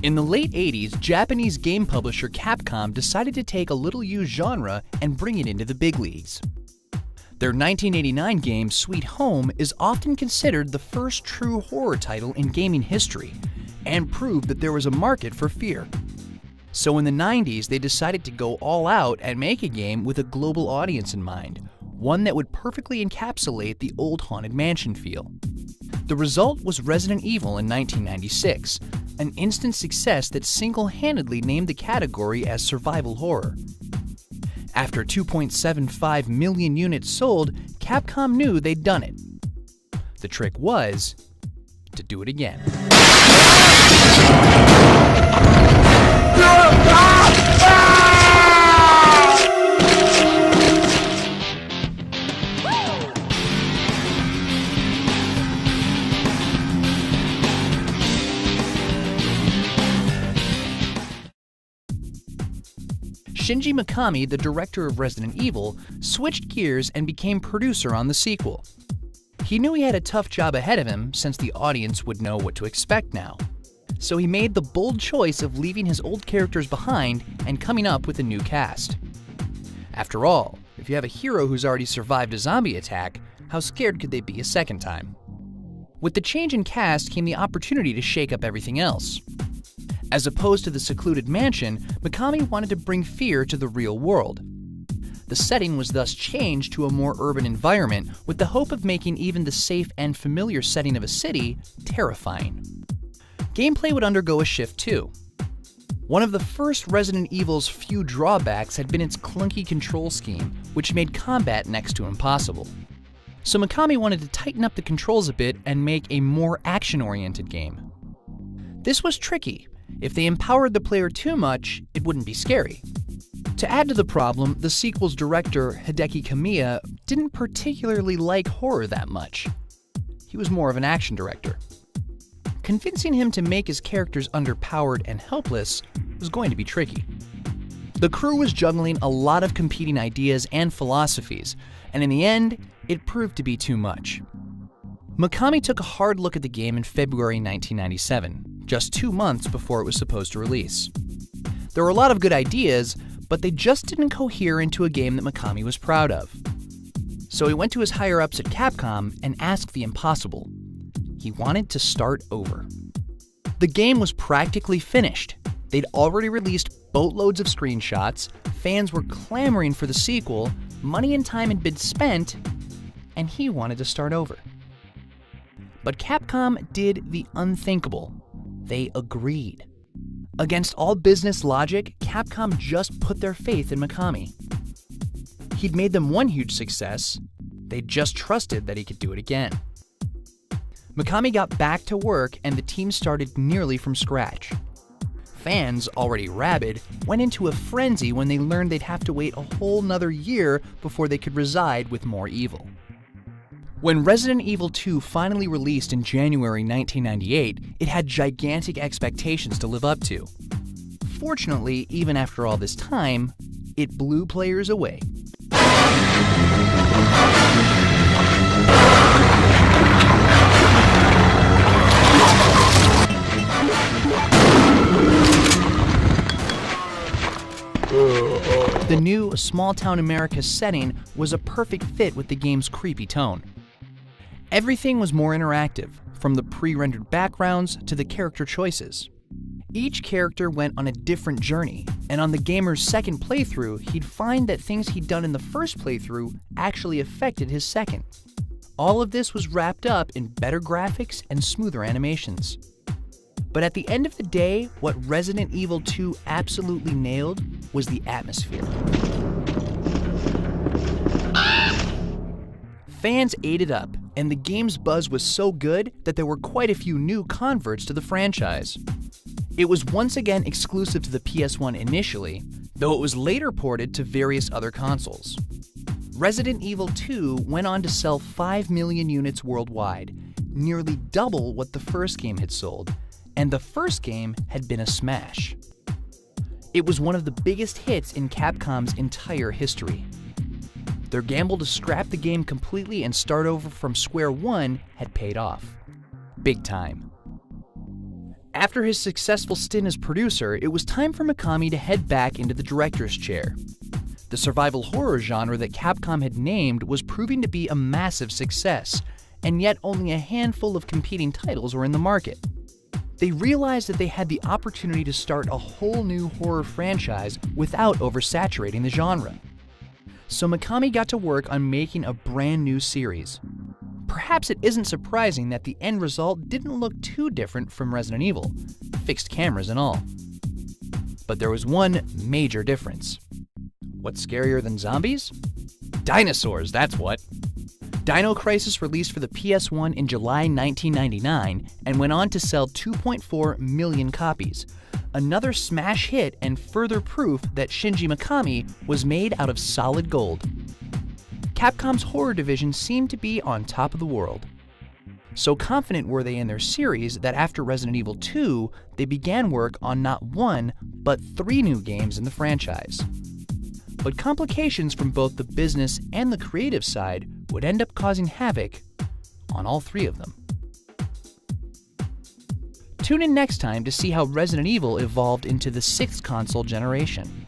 In the late 80s, Japanese game publisher Capcom decided to take a little-used genre and bring it into the big leagues. Their 1989 game, Sweet Home, is often considered the first true horror title in gaming history, and proved that there was a market for fear. So in the 90s, they decided to go all out and make a game with a global audience in mind, one that would perfectly encapsulate the old Haunted Mansion feel. The result was Resident Evil in 1996, an instant success that single-handedly named the category as survival horror. After 2.75 million units sold, Capcom knew they'd done it. The trick was to do it again. Shinji Mikami, the director of Resident Evil, switched gears and became producer on the sequel. He knew he had a tough job ahead of him since the audience would know what to expect now. So he made the bold choice of leaving his old characters behind and coming up with a new cast. After all, if you have a hero who's already survived a zombie attack, how scared could they be a second time? With the change in cast came the opportunity to shake up everything else. As opposed to the secluded mansion, Mikami wanted to bring fear to the real world. The setting was thus changed to a more urban environment with the hope of making even the safe and familiar setting of a city terrifying. Gameplay would undergo a shift too. One of the first Resident Evil's few drawbacks had been its clunky control scheme, which made combat next to impossible. So Mikami wanted to tighten up the controls a bit and make a more action-oriented game. This was tricky. If they empowered the player too much, it wouldn't be scary. To add to the problem, the sequel's director, Hideki Kamiya, didn't particularly like horror that much. He was more of an action director. Convincing him to make his characters underpowered and helpless was going to be tricky. The crew was juggling a lot of competing ideas and philosophies, and in the end, it proved to be too much. Mikami took a hard look at the game in February 1997, just 2 months before it was supposed to release. There were a lot of good ideas, but they just didn't cohere into a game that Mikami was proud of. So he went to his higher-ups at Capcom and asked the impossible. He wanted to start over. The game was practically finished. They'd already released boatloads of screenshots, fans were clamoring for the sequel, money and time had been spent, and he wanted to start over. But Capcom did the unthinkable. They agreed. Against all business logic, Capcom just put their faith in Mikami. He'd made them one huge success. They just trusted that he could do it again. Mikami got back to work and the team started nearly from scratch. Fans, already rabid, went into a frenzy when they learned they'd have to wait a whole nother year before they could reside with more evil. When Resident Evil 2 finally released in January 1998, it had gigantic expectations to live up to. Fortunately, even after all this time, it blew players away. The new small-town America setting was a perfect fit with the game's creepy tone. Everything was more interactive, from the pre-rendered backgrounds to the character choices. Each character went on a different journey, and on the gamer's second playthrough, he'd find that things he'd done in the first playthrough actually affected his second. All of this was wrapped up in better graphics and smoother animations. But at the end of the day, what Resident Evil 2 absolutely nailed was the atmosphere. Fans ate it up, and the game's buzz was so good that there were quite a few new converts to the franchise. It was once again exclusive to the PS1 initially, though it was later ported to various other consoles. Resident Evil 2 went on to sell 5 million units worldwide, nearly double what the first game had sold, and the first game had been a smash. It was one of the biggest hits in Capcom's entire history. Their gamble to scrap the game completely and start over from square one had paid off. Big time. After his successful stint as producer, it was time for Mikami to head back into the director's chair. The survival horror genre that Capcom had named was proving to be a massive success, and yet only a handful of competing titles were in the market. They realized that they had the opportunity to start a whole new horror franchise without oversaturating the genre. So Mikami got to work on making a brand new series. Perhaps it isn't surprising that the end result didn't look too different from Resident Evil, fixed cameras and all. But there was one major difference. What's scarier than zombies? Dinosaurs, that's what. Dino Crisis released for the PS1 in July 1999 and went on to sell 2.4 million copies. Another smash hit and further proof that Shinji Mikami was made out of solid gold. Capcom's horror division seemed to be on top of the world. So confident were they in their series that after Resident Evil 2, they began work on not one, but 3 new games in the franchise. But complications from both the business and the creative side would end up causing havoc on all 3 of them. Tune in next time to see how Resident Evil evolved into the 6th console generation.